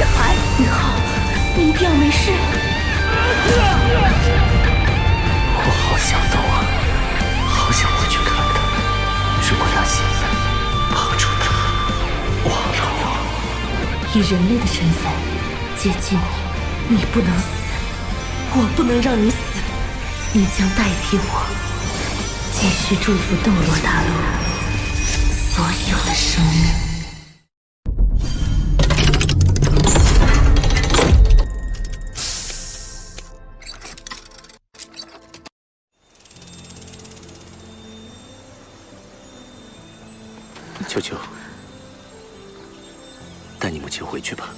小孩。宇浩，你一定要没事。我好想动啊，好想回去看他。如果他醒了，帮助他忘了我。以人类的身份接近你，你不能死，我不能让你死，你将代替我，继续祝福斗罗大陆所有的生命。秋秋，带你母亲回去吧，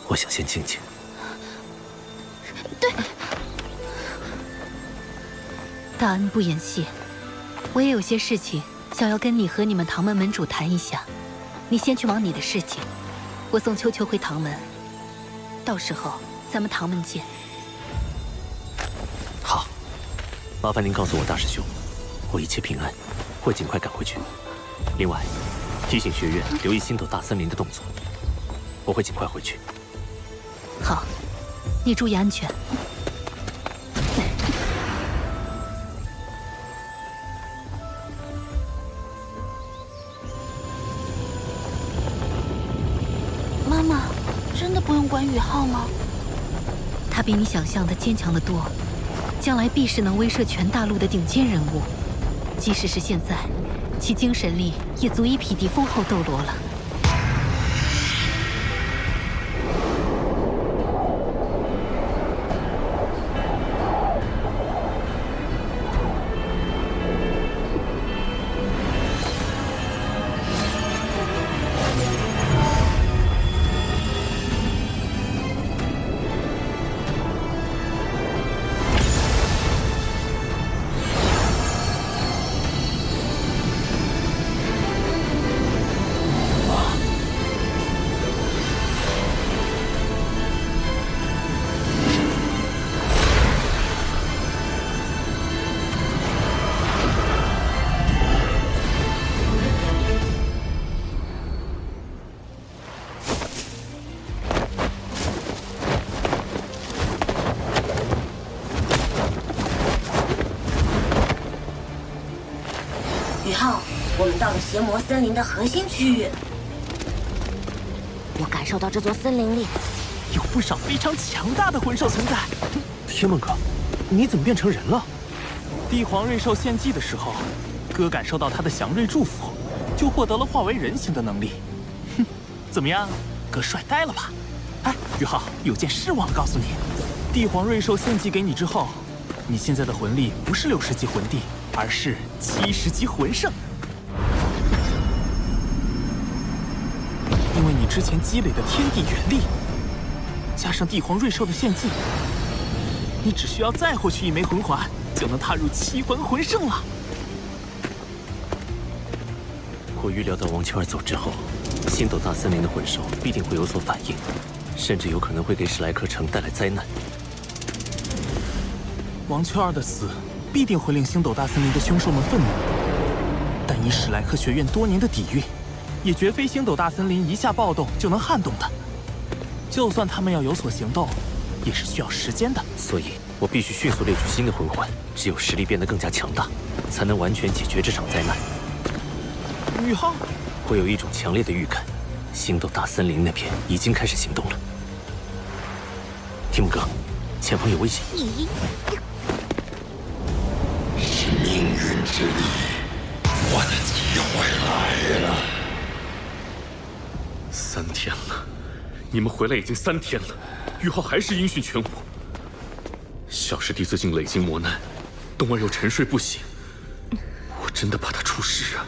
我想先静静。对，大恩不言谢，我也有些事情想要跟你和你们唐门门主谈一下。你先去忙你的事情，我送秋秋回唐门，到时候咱们唐门见。好，麻烦您告诉我大师兄，我一切平安，会尽快赶回去。另外，提醒学院留意星斗大森林的动作，我会尽快回去。好，你注意安全。妈妈，真的不用管宇浩吗？他比你想象的坚强得多，将来必是能威慑全大陆的顶尖人物。即使是现在，其精神力也足以匹敌封后斗罗了。宇浩，我们到了邪魔森林的核心区域。我感受到这座森林里有不少非常强大的魂兽存在。天梦哥，你怎么变成人了？帝皇瑞兽献祭的时候，哥感受到他的祥瑞祝福，就获得了化为人形的能力。哼，怎么样，哥帅呆了吧？哎，宇浩，有件事忘了告诉你，帝皇瑞兽献祭给你之后，你现在的魂力不是60级魂帝，而是70级魂圣。因为你之前积累的天地元力，加上帝皇瑞兽的献祭，你只需要再获取1枚魂环，就能踏入7环魂圣了。我预料到王秋儿走之后，星斗大森林的魂兽必定会有所反应，甚至有可能会给史莱克城带来灾难。王秋儿的死必定会令星斗大森林的凶兽们愤怒，但以史莱克学院多年的底蕴，也绝非星斗大森林一下暴动就能撼动的。就算他们要有所行动，也是需要时间的。所以，我必须迅速猎取新的魂环，只有实力变得更加强大，才能完全解决这场灾难。宇浩，我有一种强烈的预感，星斗大森林那边已经开始行动了。提姆哥，前方有危险！是命运之力，我的机会来了。3天了，你们回来已经3天了，玉浩还是音讯全无。小师弟最近累经磨难，冬儿又沉睡不醒，我真的怕他出事啊！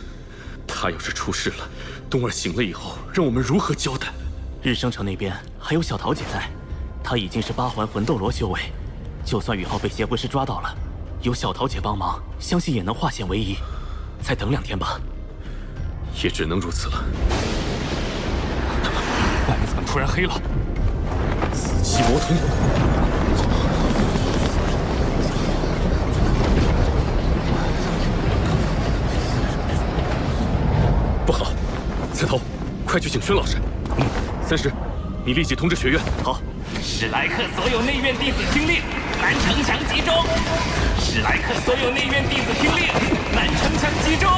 他要是出事了，冬儿醒了以后，让我们如何交代？日升城那边还有小桃姐在，她已经是8环魂斗罗修为，就算宇浩被邪魂师抓到了，有小桃姐帮忙，相信也能化险为夷。再等2天吧。也只能如此了。外面怎么突然黑了？紫气魔瞳。不好，刺头，快去请宣老师。30。你立即通知学院。好。史莱克所有内院弟子听令，南城墙集中！史莱克所有内院弟子听令，南城墙集中！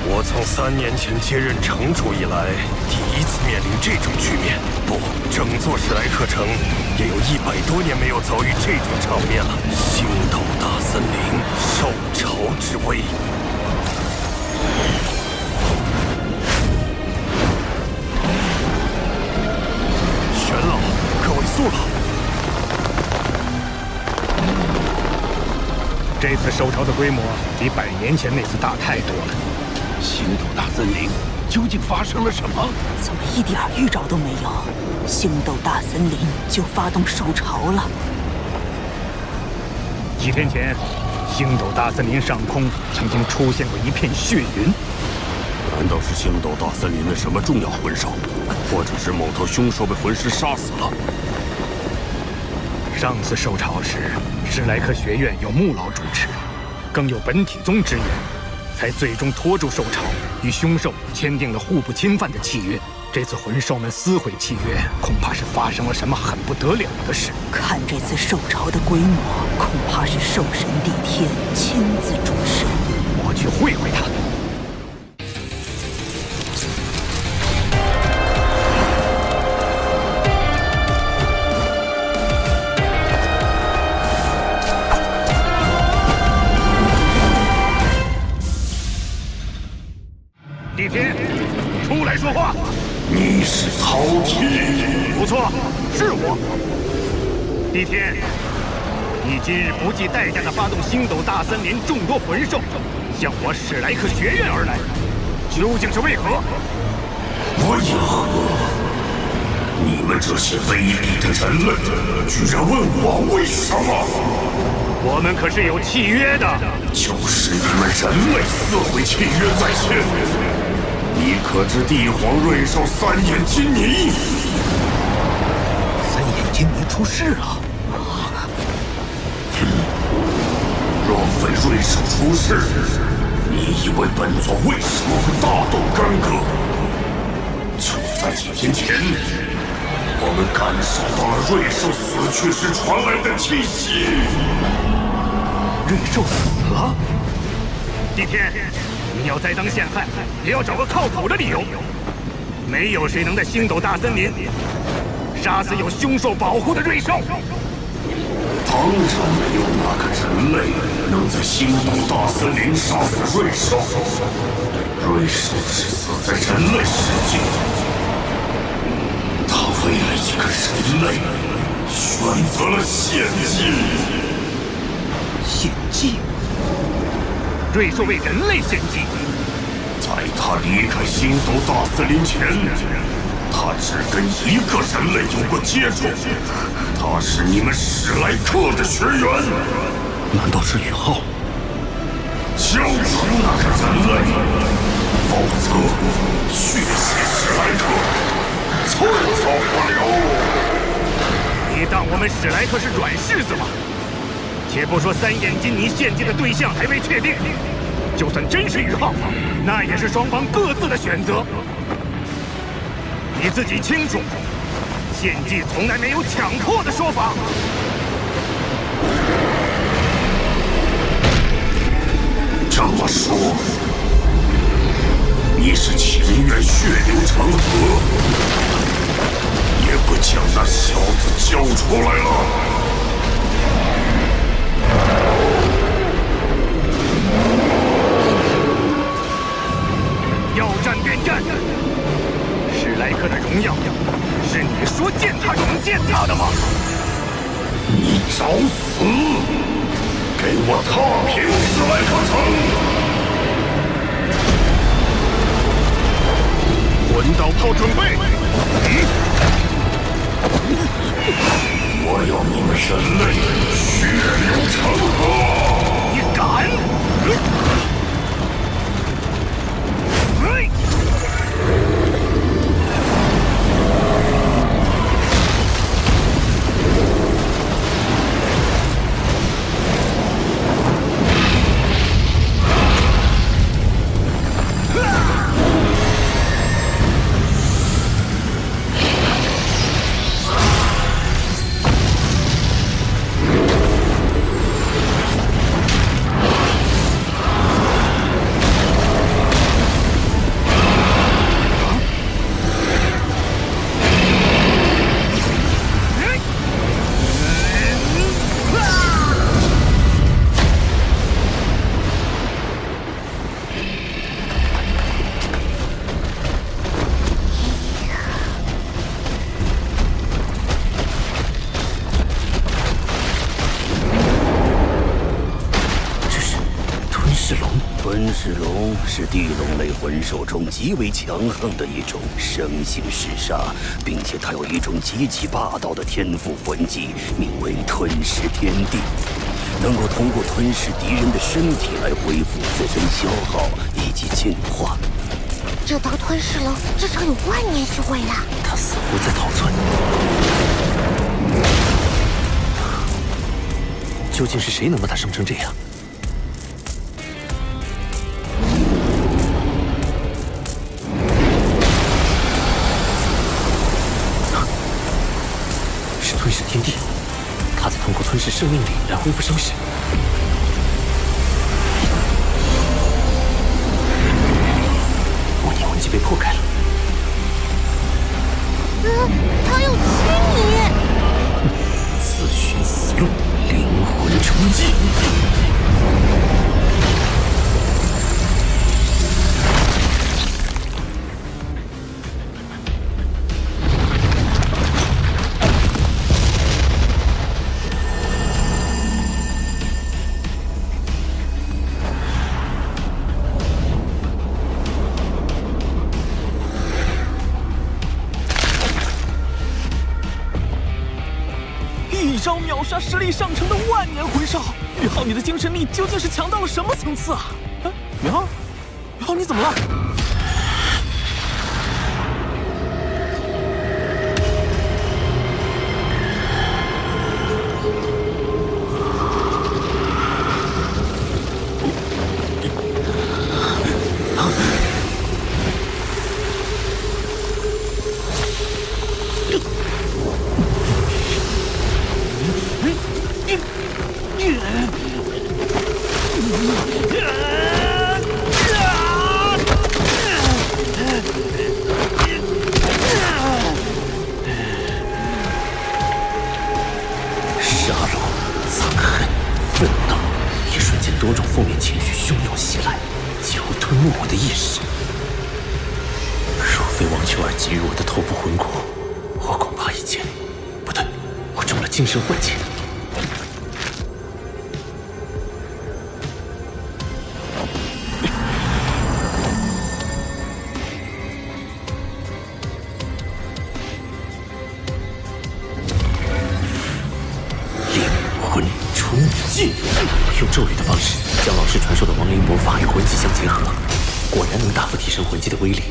我从3年前接任城主以来，第一次面临这种局面。不，整座史莱克城也有100多年没有遭遇这种场面了。星斗大森林，受潮之威。玄老，可尾速了！这次受潮的规模比100年前那次大太多了。星斗大森林究竟发生了什么？怎么一点预兆都没有？星斗大森林就发动受潮了。几天前，星斗大森林上空曾经出现过一片血云。难道是星斗大森林的什么重要魂兽，或者是某头凶兽被魂师杀死了？上次受潮时，史莱克学院有穆老主持，更有本体宗支援，才最终拖住受潮，与凶兽签订了互不侵犯的契约。这次魂兽们撕毁契约，恐怕是发生了什么很不得了的事。看这次受潮的规模，恐怕是兽神帝天亲自主持。我去会会他。帝天，出来说话！你是饕餮？不错，是我。帝天，你今日不计代价地发动星斗大森林众多魂兽，向我史莱克学院而来，究竟是为何？为何？你们这些卑鄙的人类，居然问我为什么？我们可是有契约的。就是你们人类撕毁契约在先。你可知帝皇瑞兽3眼金尼？3眼金尼出事了。若非瑞兽出事，你以为本座为什么会大动干戈？就在几天前，我们感受到了瑞兽死去时传来的气息。瑞兽死了？帝天，你要栽赃陷害，也要找个靠谱的理由。没有谁能在星斗大森林杀死有凶兽保护的瑞兽。当然没有哪个人类能在星斗大森林杀死瑞兽。瑞兽是死在人类世界，他为了一个人类选择了献祭。献祭？瑞兽为人类献祭？在他离开星斗大森林前，他只跟一个人类有过接触，他是你们史莱克的学员。难道是宇浩？交出那个人类，否则血洗史莱克，寸草不留。你当我们史莱克是软柿子吗？且不说3眼金尼献祭的对象还未确定，就算真是宇浩，那也是双方各自的选择。你自己清楚，献祭从来没有强迫的说法。这么说，你是情愿血流成河，也不将那小子交出来了？要战便战，史莱克的荣耀是你说践踏就能践踏的吗？你找死！给我踏平史莱克城！魂导炮准备！噬龙是地龙类魂兽中极为强横的一种生性嗜杀，并且它有一种极其霸道的天赋魂技，名为吞噬天地，能够通过吞噬敌人的身体来恢复自身消耗以及进化。这道吞噬龙至少有万年修为了。他似乎在逃窜。究竟是谁能把他伤成这样？是吞噬天地，他在通过吞噬生命力来恢复伤势。模拟魂技被破开了。他要亲你！自寻死路，灵魂冲击！一招秒杀实力上乘的万年魂兽，宇浩，你的精神力究竟是强到了什么层次啊？宇浩，宇浩，你怎么了？杀戮、憎恨、愤怒，一瞬间多种负面情绪汹涌袭来，几乎吞没我的意识。若非王秋儿给予我的头部魂骨，我恐怕已经……不对，我中了精神幻境。冲击！用咒语的方式将老师传授的亡灵魔法与魂技相结合，果然能大幅提升魂技的威力。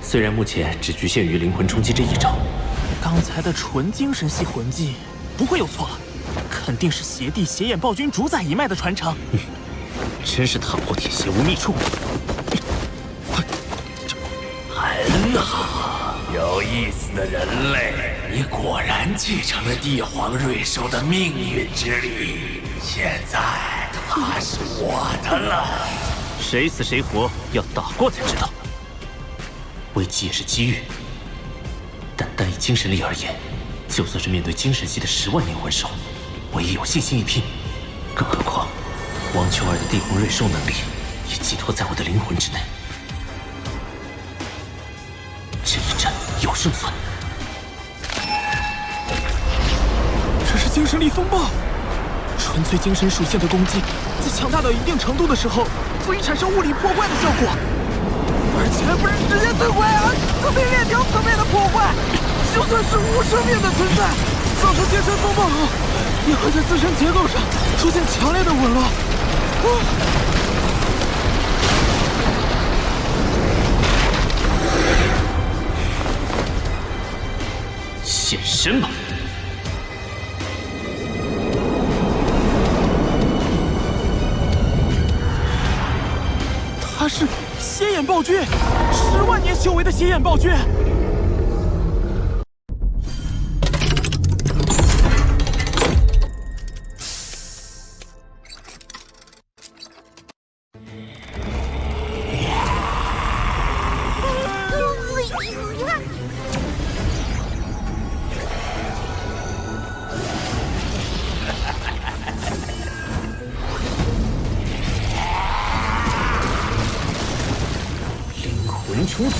虽然目前只局限于灵魂冲击这一招，刚才的纯精神系魂技不会有错了，肯定是邪帝邪眼暴君主宰一脉的传承。真是踏破铁鞋无觅处。很好，有意思的人类，你果然继承了帝皇瑞兽的命运之力。现在他是我的了。谁死谁活要打过才知道。危机也是机遇，但单以精神力而言，就算是面对精神系的10万年魂兽，我也有信心一拼。更何况，王秋儿的帝皇瑞兽能力也寄托在我的灵魂之内。这一战有胜算。这是精神力风暴，纯粹精神属性的攻击，在强大到一定程度的时候，足以产生物理破坏的效果，而且还不是直接摧毁，而层面链条层面的破坏。就算是无生命的存在，造成精神风暴后，也会在自身结构上出现强烈的紊乱。现身吧！他是邪眼暴君，10万年修为的邪眼暴君。冲击！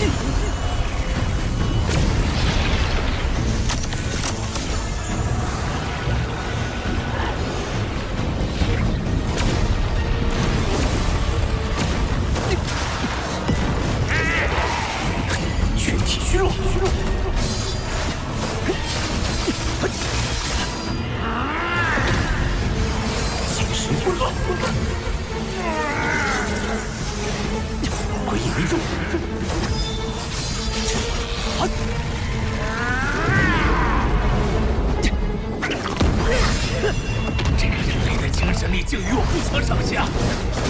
与我不相上下，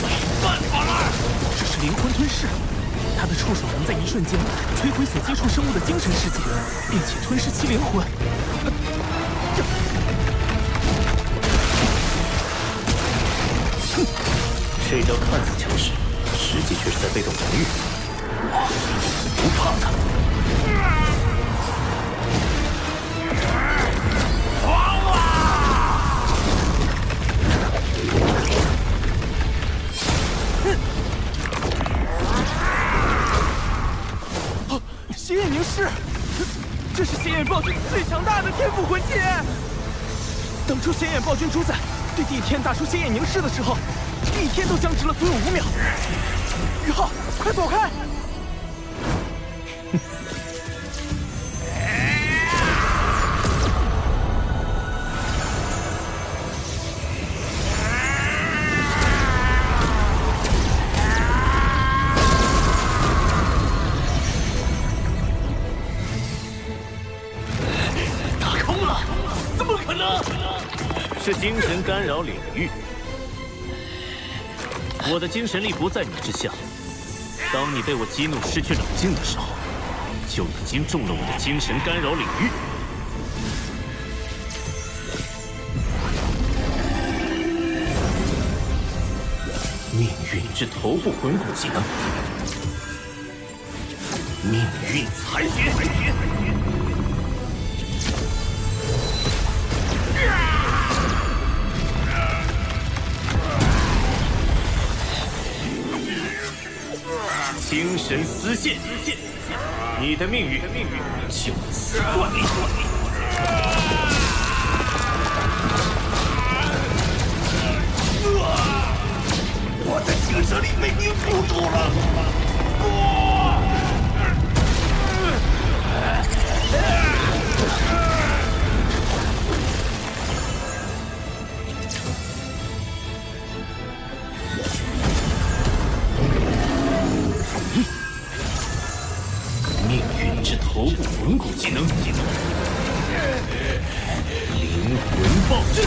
没办法了。这是灵魂吞噬，他的触手能在一瞬间摧毁所接触生物的精神世界，并且吞噬其灵魂。这招看似强势，实际却是在被动防御。我不怕他。血眼凝视，这是血眼暴君最强大的天赋魂技。当初血眼暴君主宰对帝天打出血眼凝视的时候，帝天都僵直了足有5秒。宇浩，快躲开！是精神干扰领域，我的精神力不在你之下。当你被我激怒失去冷静的时候，就已经中了我的精神干扰领域。命运之头部魂骨技能，命运裁决。精神丝线，你的命运就此断裂。我的精神力被凝固住了。头部魂骨技能，灵魂暴震。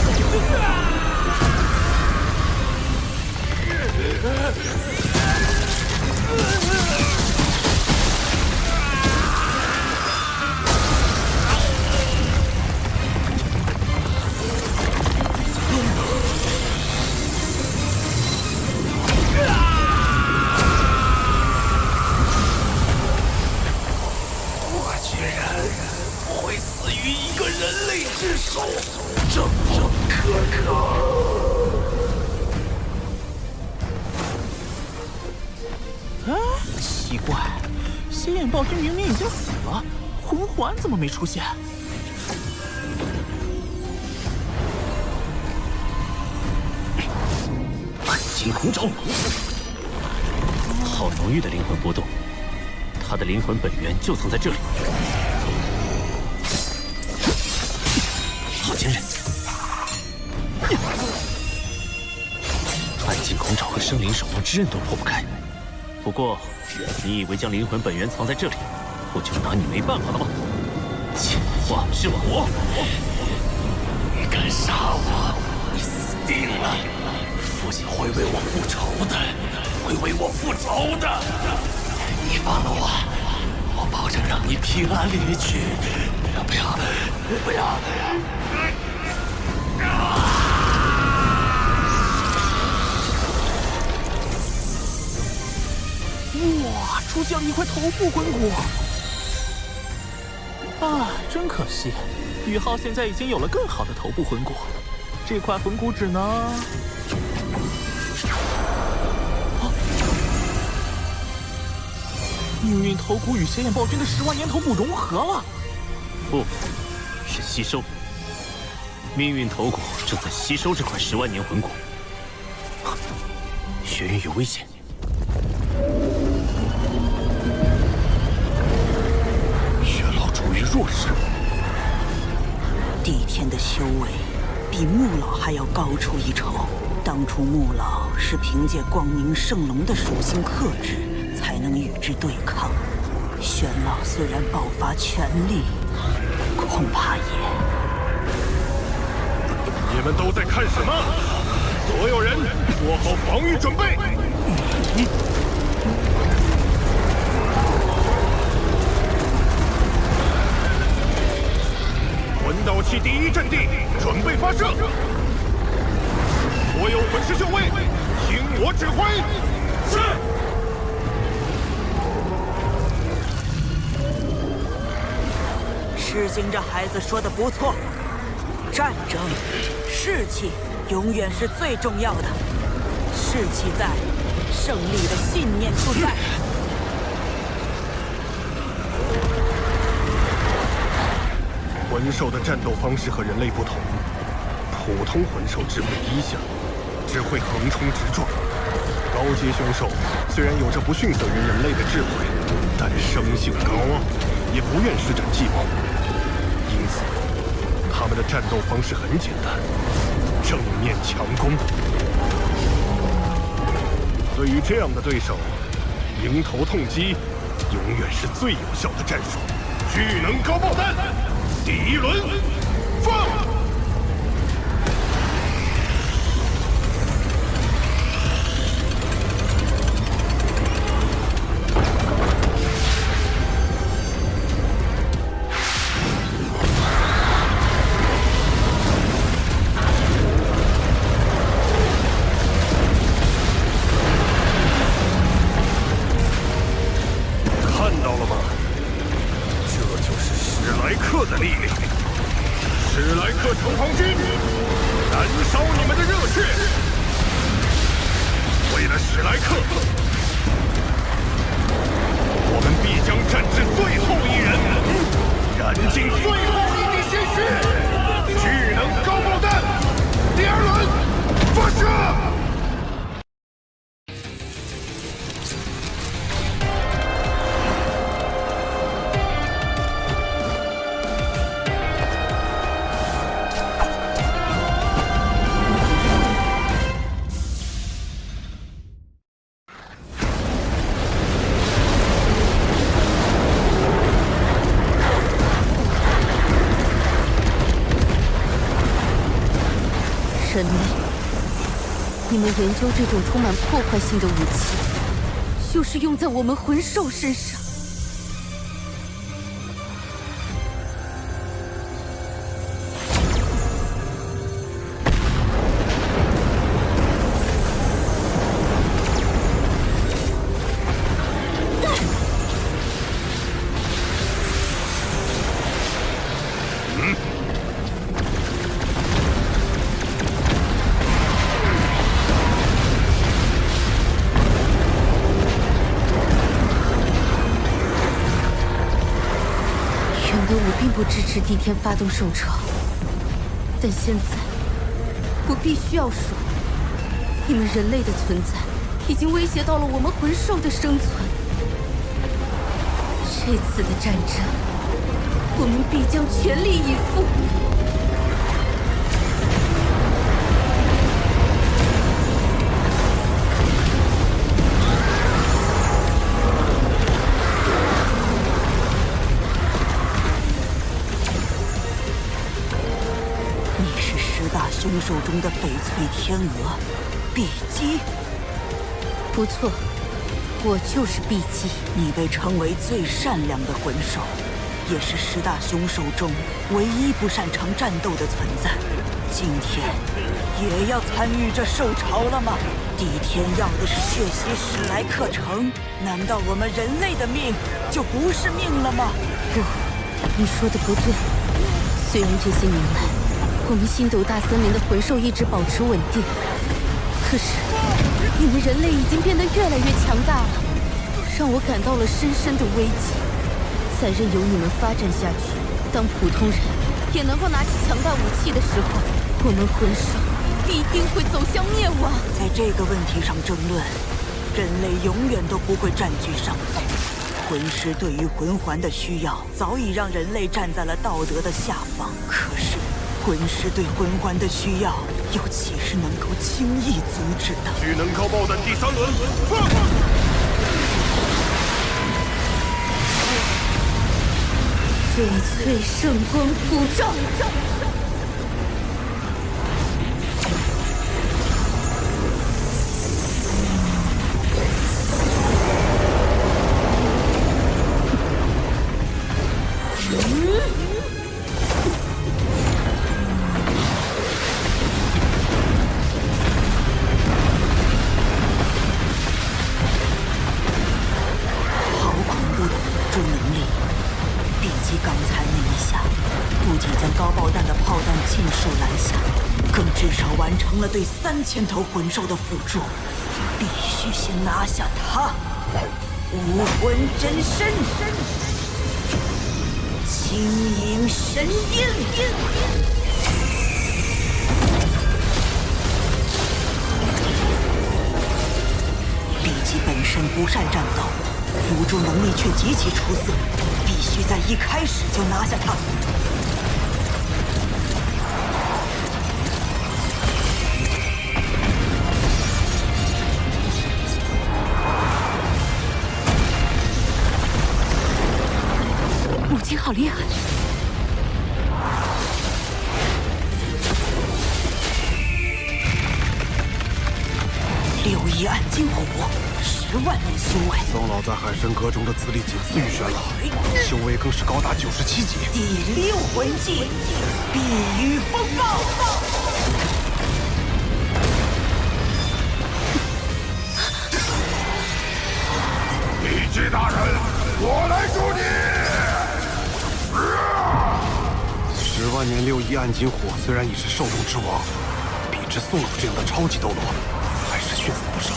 奇怪，血眼暴君明明已经死了，魂环怎么没出现？暗金恐爪，浩龙玉的灵魂波动，他的灵魂本源就藏在这里。好坚韧！暗金恐爪和生灵守望之刃都破不开。不过，你以为将灵魂本源藏在这里，我就拿你没办法了吗？简化之王，你敢杀我，你死定了！父亲会为我复仇的，会为我复仇的。你放了我，我保证让你平安离去。不要，不要！哇，出现了一块头部魂骨！啊，真可惜，宇浩现在已经有了更好的头部魂骨，这块魂骨只能……命运头骨与血眼暴君的10万年头骨融合了。不，是吸收。命运头骨正在吸收这块10万年魂骨，学院有危险。月老处于弱势，帝天的修为比穆老还要高出一筹。当初穆老是凭借光明圣龙的属性克制，才能与之对抗。玄老虽然爆发全力，恐怕也……你们都在看什么？所有人做好防御准备。魂导器第一阵地准备发射，所有魂师校尉，听我指挥。是。痴心这孩子说的不错，战争，士气永远是最重要的。士气在，胜利的信念就在。魂兽的战斗方式和人类不同，普通魂兽智慧低下，只会横冲直撞。高阶凶兽虽然有着不逊色于人类的智慧，但生性高傲，也不愿施展计谋。因此，他们的战斗方式很简单，正面强攻。对于这样的对手，迎头痛击永远是最有效的战术。巨能高爆弹，第一轮放！人类，你们研究这种充满破坏性的武器，就是用在我们魂兽身上。不支持帝天发动兽潮，但现在我必须要说，你们人类的存在已经威胁到了我们魂兽的生存。这次的战争，我们必将全力以赴。凶兽中的翡翠天鹅，碧姬。不错，我就是碧姬。你被称为最善良的魂兽，也是10大凶兽中唯一不擅长战斗的存在。今天也要参与这兽潮了吗？帝天要的是血洗史莱克城，难道我们人类的命就不是命了吗？不，你说的不对。虽然这些年来，我们星斗大森林的魂兽一直保持稳定，可是你们人类已经变得越来越强大了，让我感到了深深的危机。再任由你们发展下去，当普通人也能够拿起强大武器的时候，我们魂兽必定会走向灭亡。在这个问题上争论，人类永远都不会占据上风。魂师对于魂环的需要，早已让人类站在了道德的下方。可是魂师对魂环的需要，又岂是能够轻易阻止的？巨能高爆弹第3轮，放！翡翠圣光普照。尽数拦下，更至少完成了对3000头魂兽的辅助。必须先拿下他，武魂真身，轻盈神鹰。比基本身不善战斗，辅助能力却极其出色，必须在一开始就拿下他。母亲好厉害！6翼暗金虎，10万年修为。宋老在海神阁中的资历仅次于玄老，修为更是高达97级。第6魂技，碧羽风暴。比基大人，我来助你！10万年6翼暗金虎虽然已是兽种之王，比之宋老这样的超级斗罗，还是逊色不少。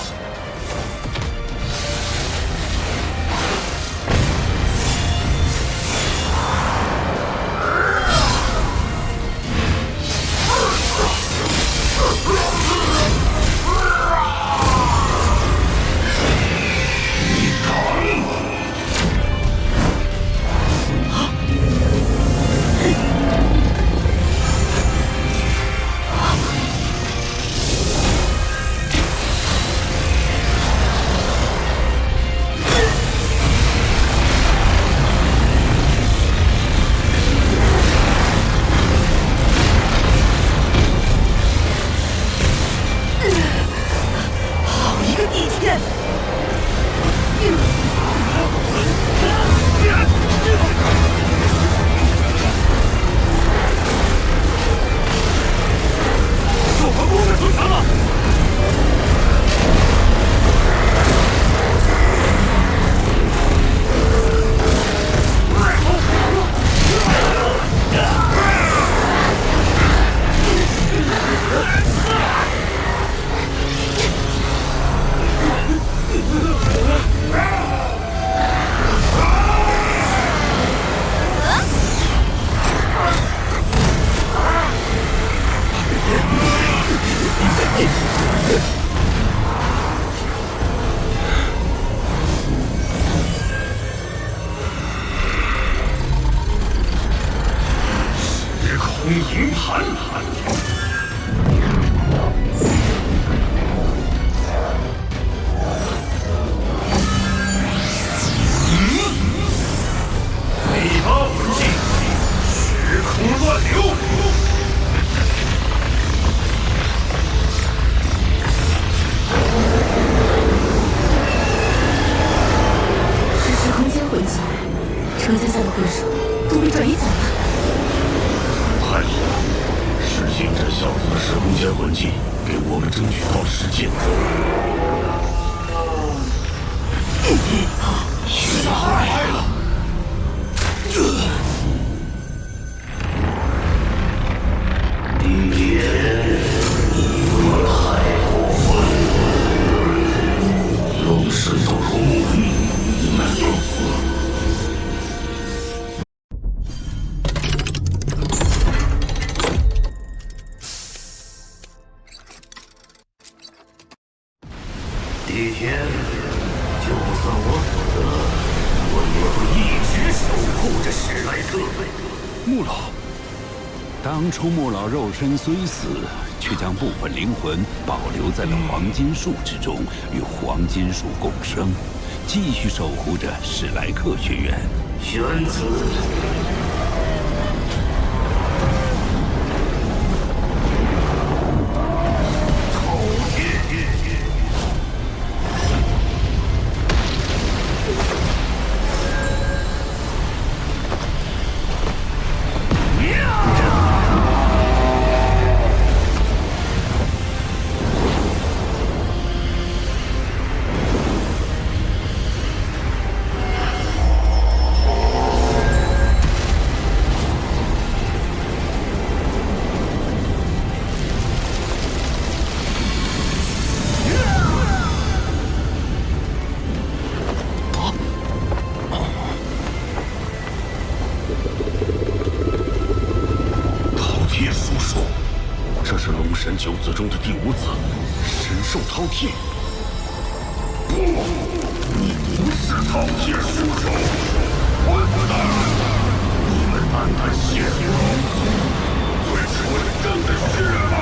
银盘。第8魂技，时空乱流。是时空间魂技，车架下的魂兽都被转移走了。 太好了，是信这小子的时空间魂技，给我们争取到了时间。血来了！帝爷，你们太过分了！龙神斗罗木鱼，你们要死！ 帝天，就算我死了，我也会一直守护着史莱克。穆老，当初穆老肉身虽死，却将部分灵魂保留在了黄金树之中，与黄金树共生，继续守护着史莱克学院。玄子。叔叔，这是龙神九子中的第5子，神兽饕餮。不，你不是饕餮叔叔，混蛋！你们单单亵渎龙族最纯正的血脉。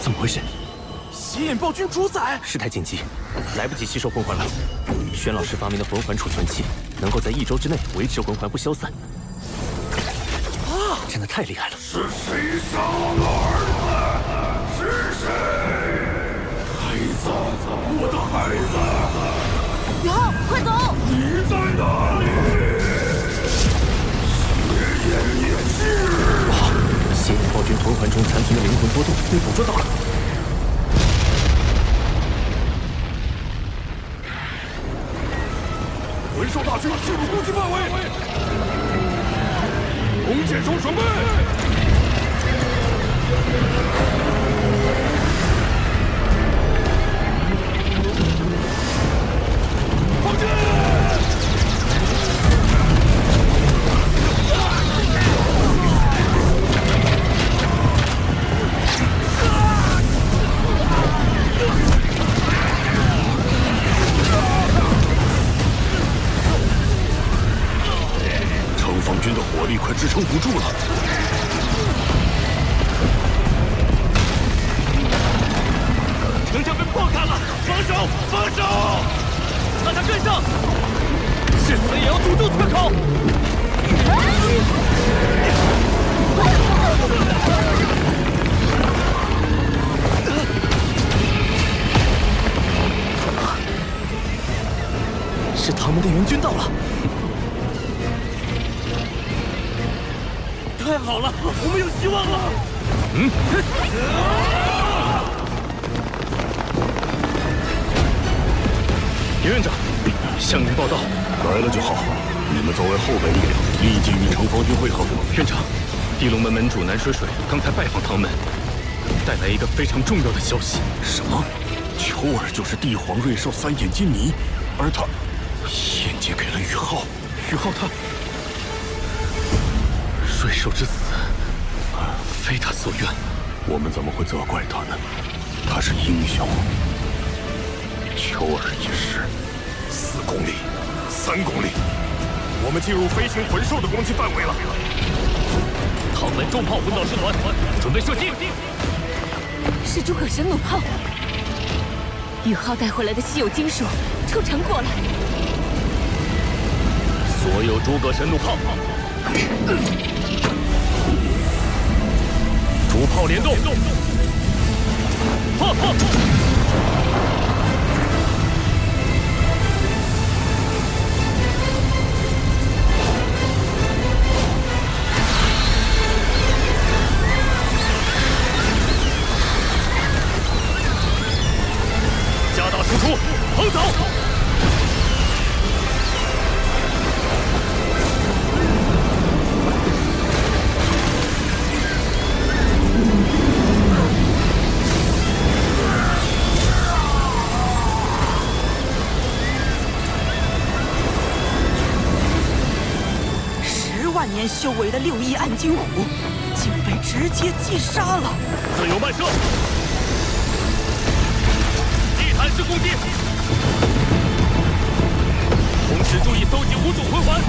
怎么回事？邪眼暴君主宰！事态紧急，来不及吸收魂环了。玄老师发明的魂环储存器，能够在1周之内维持魂环不消散。啊！真的太厉害了！是谁杀了儿子？是谁？孩子，我的孩子！宇浩，快走！你在哪里？邪眼也是！邪眼暴君魂环中残存的灵魂波动被捕捉到了。魂兽大军进入攻击范围，弓箭手准备。放箭！城防军的火力快支撑不住了。城墙被破开了，防守，防守！让他跟上，誓死也要堵住缺口。是唐门的援军到了。太好了，我们有希望了！叶院长，向您报道，来了就好。你们作为后备力量，立即与城防军会合。院长，地龙门门主南水水刚才拜访唐门，带来一个非常重要的消息。什么？秋儿就是帝皇瑞兽3眼金尼，而他献祭给了宇浩。宇浩他瑞兽之死，非他所愿。我们怎么会责怪他呢？他是英雄。秋儿也是。4公里，3公里，我们进入飞行魂兽的攻击范围了。唐门重炮魂导师团准备射击。是诸葛神弩炮，宇浩带回来的稀有金属，抽成过来。所有诸葛神弩炮，主炮联动，放！加大输出。横走！10万年修为的6翼暗金虎，竟被直接击杀了。自由慢射，地毯式攻击，同时注意搜集5种魂环。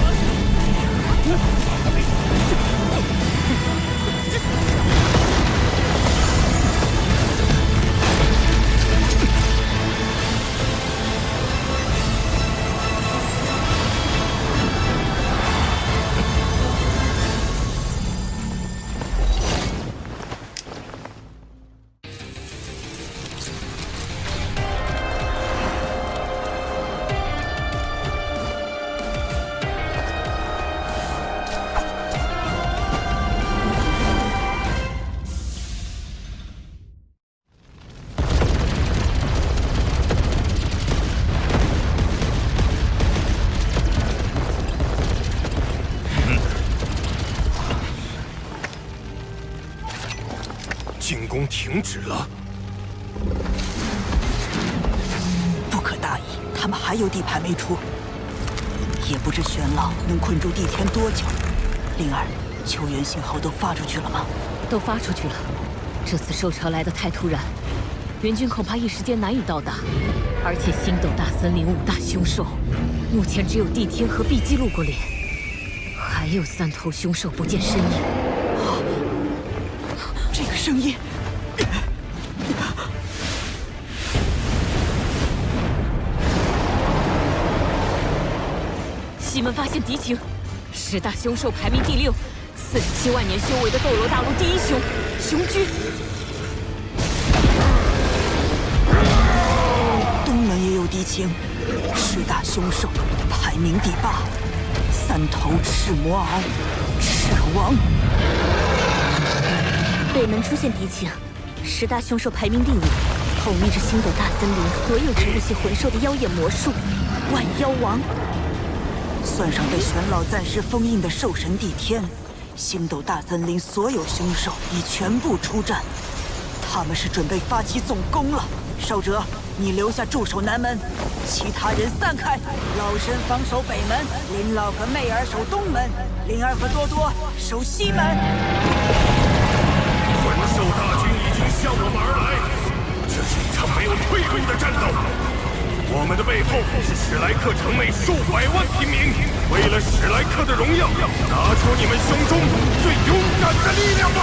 进攻停止了。不可大意，他们还有地牌没出，也不知玄老能困住帝天多久。灵儿，救援信号都发出去了吗？都发出去了。这次兽潮来得太突然，援军恐怕一时间难以到达。而且星斗大森林5大凶兽，目前只有帝天和碧姬露过脸，还有3头凶兽不见身影。这个声音，西门发现敌情，10大凶兽排名第6。47万年修为的斗罗大陆第1雄，雄居。东门也有敌情，10大凶兽排名第8，3头赤魔鳌，赤王。北门出现敌情，10大凶兽排名第5，统御着星斗大森林所有植物系魂兽的妖眼魔术，万妖王。算上被玄老暂时封印的兽神帝天，星斗大森林所有凶兽已全部出战，他们是准备发起总攻了。少哲，你留下驻守南门，其他人散开。老身防守北门，林老和媚儿守东门，灵儿和多多守西门。魂兽大军已经向我们而来，这是一场没有退路的战斗。我们的背后是史莱克城内数百万平民，为了史莱克的荣耀，拿出你们胸中最勇敢的力量吧！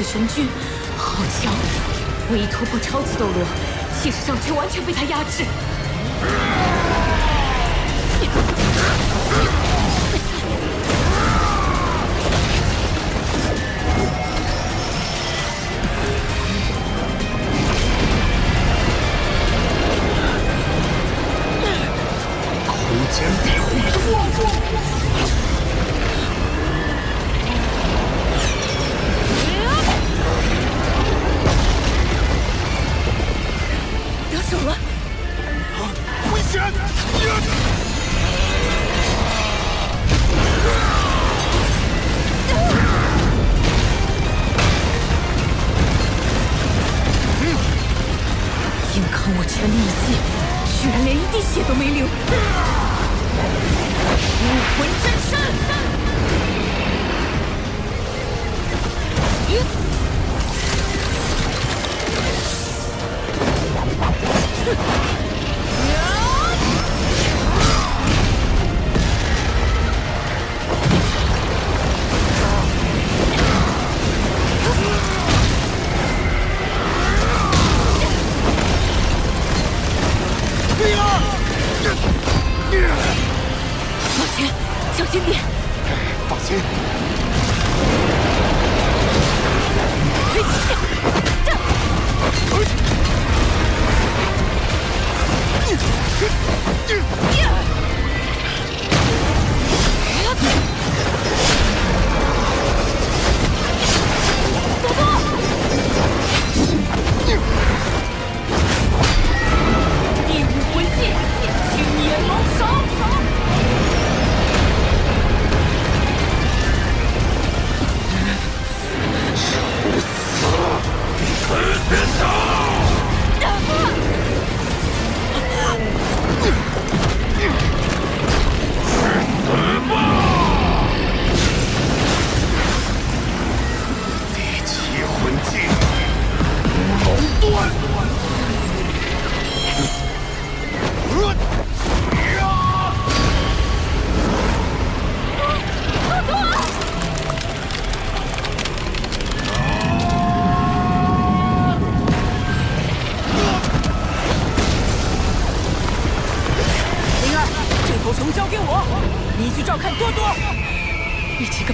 雄军好强，我一突破超级斗罗，气势上却完全被他压制。空间庇护你的光芒。走了！危险！硬扛我全力一击，居然连一滴血都没流！武魂真身！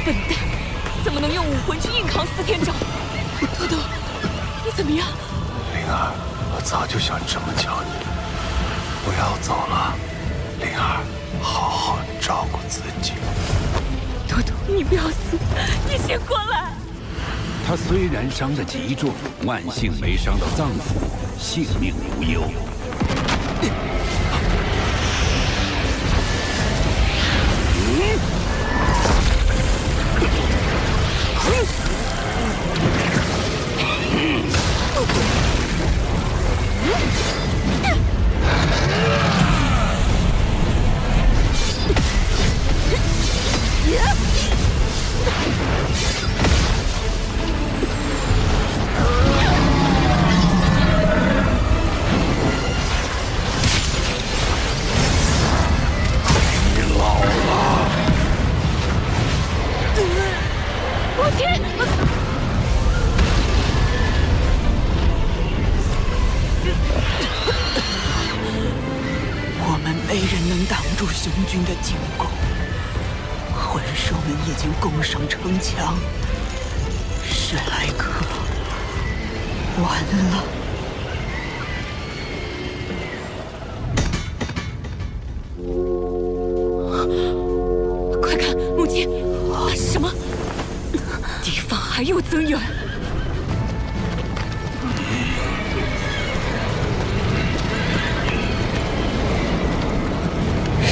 笨蛋，怎么能用武魂去硬扛4天掌？豆豆，你怎么样？灵儿，我早就想这么叫你。我要走了，灵儿，好好照顾自己。豆豆，你不要死，你醒过来！他虽然伤得极重，万幸没伤到脏腑，性命无忧。我们没人能挡住雄军的进攻，魂兽们已经攻上城墙，史莱克完了。快看，母亲，那是什么？敌方还有增援。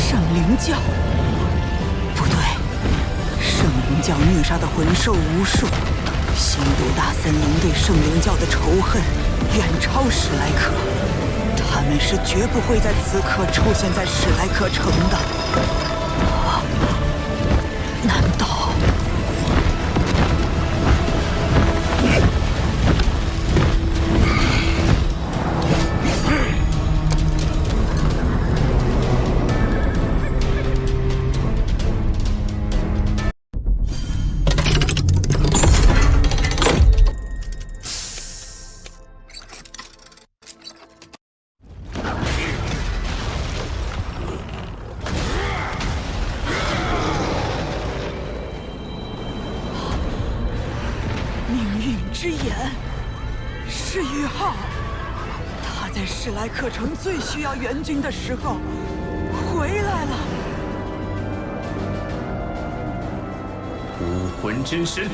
圣灵教？不对，圣灵教虐杀的魂兽无数，星斗大森林对圣灵教的仇恨远超史莱克，他们是绝不会在此刻出现在史莱克城的。难道？之眼是宇浩，他在史莱克城最需要援军的时候回来了。武魂真身，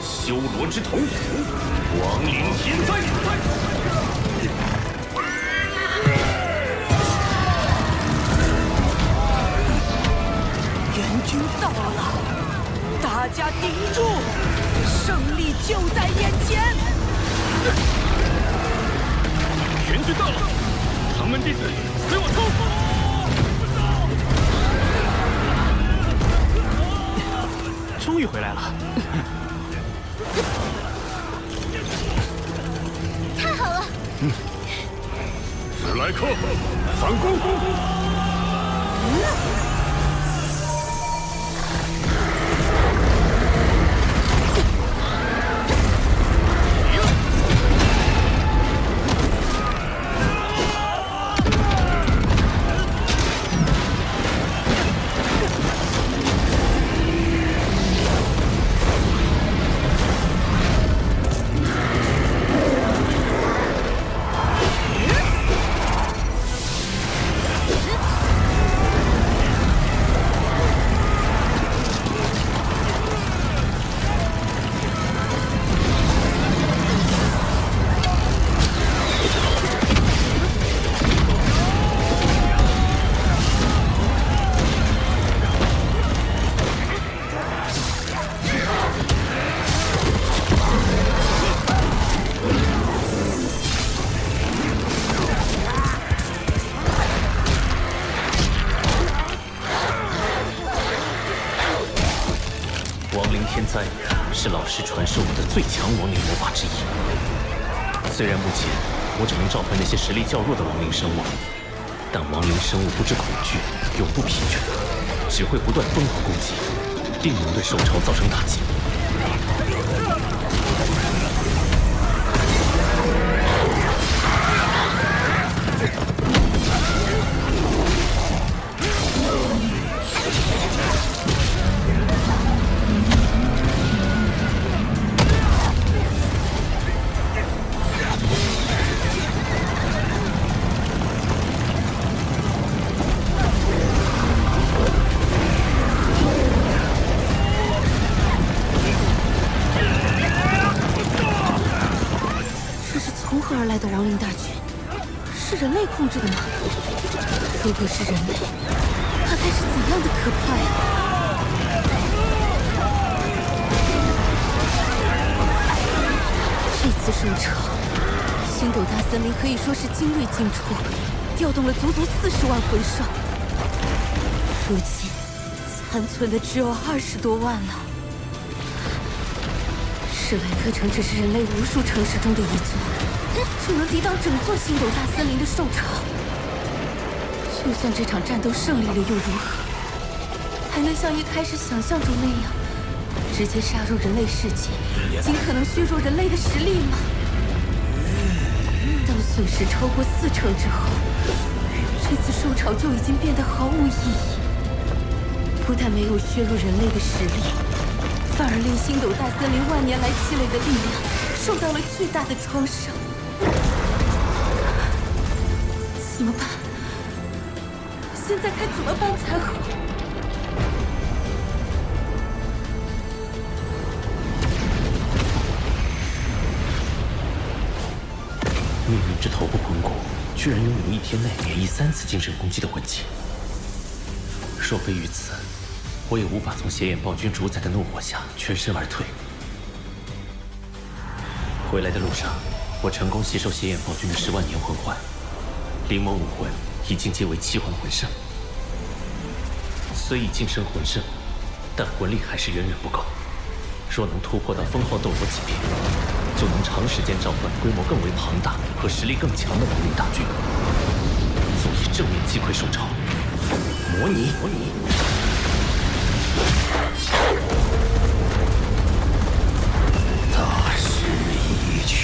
修罗之瞳，亡灵天灾。援军到了，大家顶住！胜利就在眼前！援军到了，唐门弟子随我冲！终于回来了，太好了！史莱克，反攻！天灾是老师传授我的最强亡灵魔法之一。虽然目前我只能召唤那些实力较弱的亡灵生物，但亡灵生物不知恐惧，永不疲倦，只会不断疯狂攻击，定能对兽潮造成打击。何而来的亡灵大军？是人类控制的吗？如果是人类，那该是怎样的可怕呀！这次收场，星斗大森林可以说是精锐尽出，调动了足足40万魂兽。如今残存的只有20多万了。史莱克城只是人类无数城市中的一座，就能抵挡整座星斗大森林的兽潮。就算这场战斗胜利了又如何？还能像一开始想象中那样，直接杀入人类世界，尽可能削弱人类的实力吗？当损失超过40%之后，这次兽潮就已经变得毫无意义。不但没有削弱人类的实力，反而令星斗大森林万年来积累的力量受到了巨大的创伤。怎么办？现在该怎么办才好？命运之头部魂骨居然拥有1天内免疫3次精神攻击的魂技，若非于此，我也无法从邪眼暴君主宰的怒火下全身而退。回来的路上，我成功吸收邪眼暴君的10万年魂环，灵魔武魂已经皆为7环魂圣。虽已晋升魂圣，但魂力还是远远不够。若能突破到封号斗罗级别，就能长时间召唤规模更为庞大和实力更强的亡灵大军，足以正面击溃兽潮。模拟。大势已去。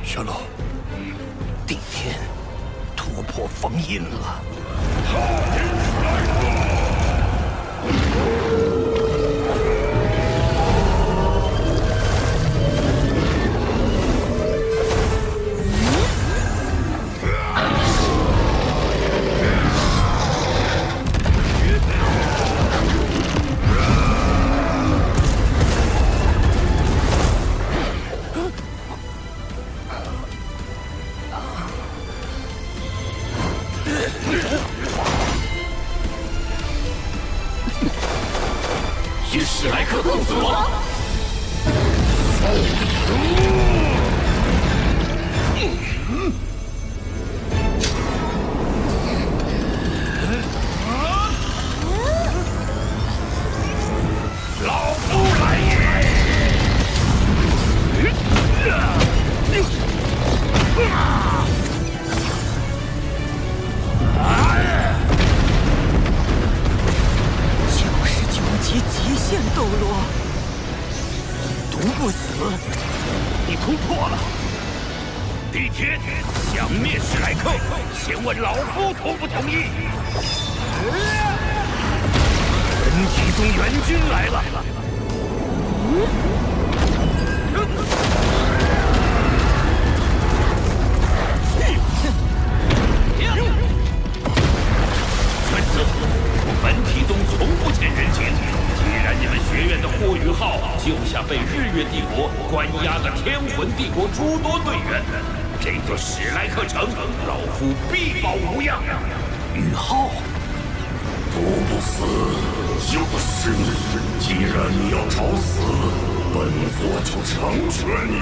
小老，帝天突破封印了。与史莱克共存亡。老夫来也！极限斗罗，毒不死，你突破了。帝天想灭史莱克，先问老夫同不同意？本体宗援军来了。孙子，本体宗从不欠人情。既然你们学院的霍雨浩救下被日月帝国关押的天魂帝国诸多队员，这座史莱克城，老夫必保无恙。雨浩，毒不死就是你。既然你要找死，本座就成全你。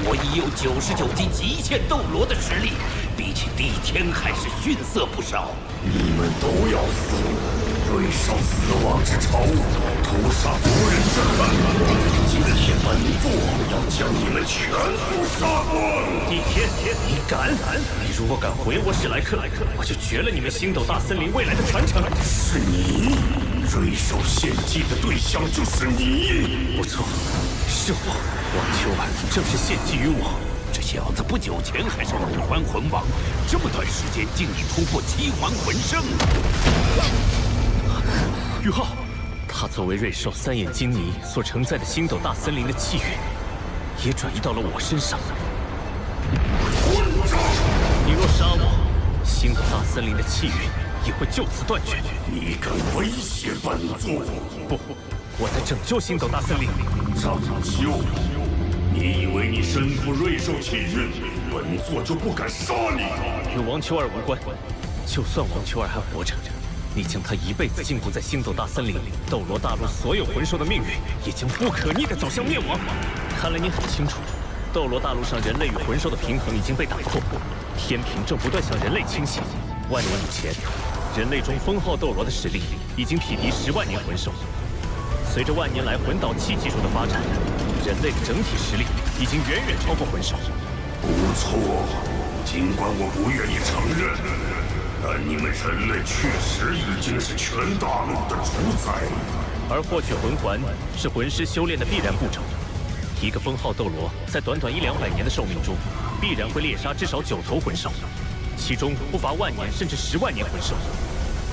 我已有99级极限斗罗的实力，比起帝天还是逊色不少。你们都要死！瑞兽死亡之仇，屠杀族人之恨，今天本座要将你们全部杀光！帝天，你敢？你如果敢回我史莱克，我就绝了你们星斗大森林未来的传承！是你，瑞兽献祭的对象就是你！不错，是我。王秋儿正是献祭于我。这小子不久前还是5环魂王，这么短时间竟已突破7环魂圣。宇浩，他作为瑞兽3眼金泥所承载的星斗大森林的气运，也转移到了我身上。你若杀我，星斗大森林的气运也会就此断绝。你敢威胁本座？不，我在拯救星斗大森林。拯救？你以为你身负瑞兽气运，本座就不敢杀你？与王秋儿无关。就算王秋儿还活着，你将他一辈子禁锢在星斗大森林，斗罗大陆所有魂兽的命运也将不可逆地走向灭亡。看来你很清楚，斗罗大陆上人类与魂兽的平衡已经被打破，天平正不断向人类倾斜。万年以前，人类中封号斗罗的实力已经匹敌10万年魂兽。随着万年来魂导器技术的发展，人类的整体实力已经远远超过魂兽。不错，尽管我不愿意承认，但你们人类确实已经是全大陆的主宰。而获取魂环是魂师修炼的必然步骤。一个封号斗罗在短短100-200年的寿命中，必然会猎杀至少9头魂兽，其中不乏万年甚至10万年魂兽。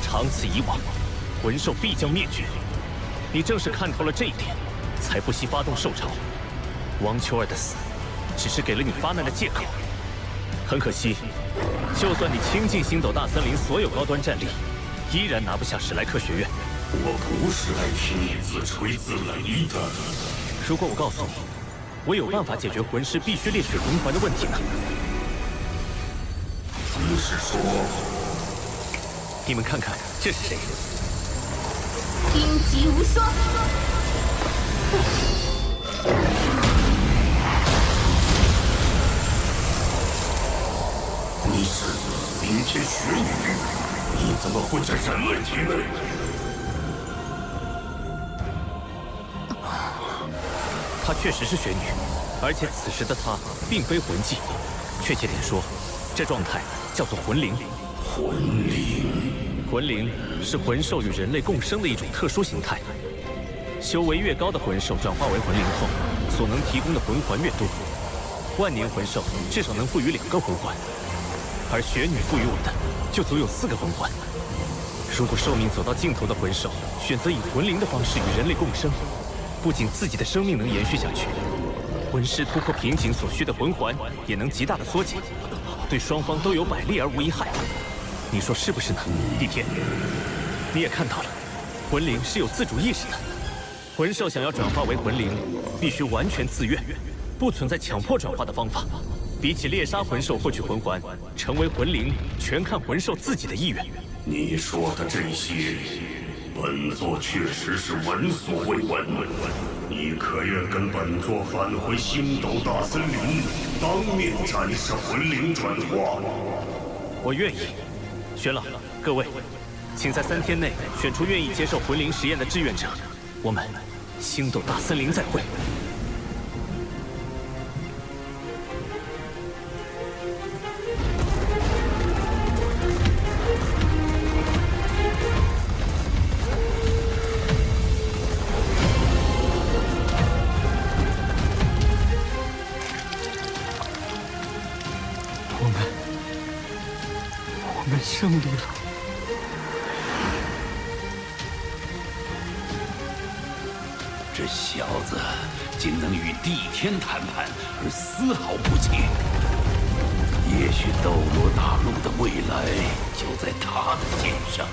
长此以往，魂兽必将灭绝。你正是看透了这一点，才不惜发动兽潮。王秋儿的死，只是给了你发难的借口。很可惜，就算你倾尽星斗大森林所有高端战力，依然拿不下史莱克学院。我不是来听你自吹自擂的。如果我告诉你，我有办法解决魂师必须猎取魂环的问题呢？你是说？你们看看，这是谁？阴极无双。你是冰天雪女，你怎么会在人类体内？她确实是雪女，而且此时的她并非魂技，确切点说，这状态叫做魂灵。魂灵。魂灵是魂兽与人类共生的一种特殊形态。修为越高的魂兽转化为魂灵后，所能提供的魂环越多。万年魂兽至少能赋予2个魂环，而雪女赋予我的就足有4个魂环。如果寿命走到尽头的魂兽选择以魂灵的方式与人类共生，不仅自己的生命能延续下去，魂师突破瓶颈所需的魂环也能极大的缩减，对双方都有百利而无一害。你说是不是呢，帝天？你也看到了，魂灵是有自主意识的。魂兽想要转化为魂灵，必须完全自愿，不存在强迫转化的方法。比起猎杀魂兽获取魂环，成为魂灵全看魂兽自己的意愿。你说的这些，本座确实是闻所未闻。你可愿跟本座返回星斗大森林，当面展示魂灵转化？我愿意。玄老，各位，请在3天内选出愿意接受魂灵实验的志愿者，我们星斗大森林再会。我们胜利了。这小子竟能与帝天谈判，而丝毫不怯。也许斗罗大陆的未来就在他的肩上。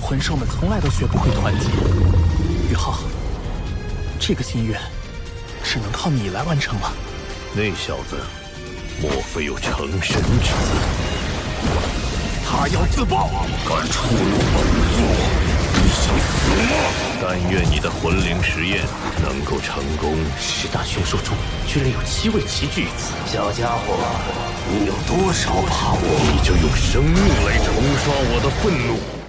魂兽们从来都学不会团结。宇浩，这个心愿只能靠你来完成了。那小子，莫非有成神之姿？他要自爆！敢触怒本座，你想死吗？但愿你的魂灵实验能够成功。10大凶兽中居然有7位齐聚于此，小家伙，你有多少把握？你就用生命来冲刷我的愤怒。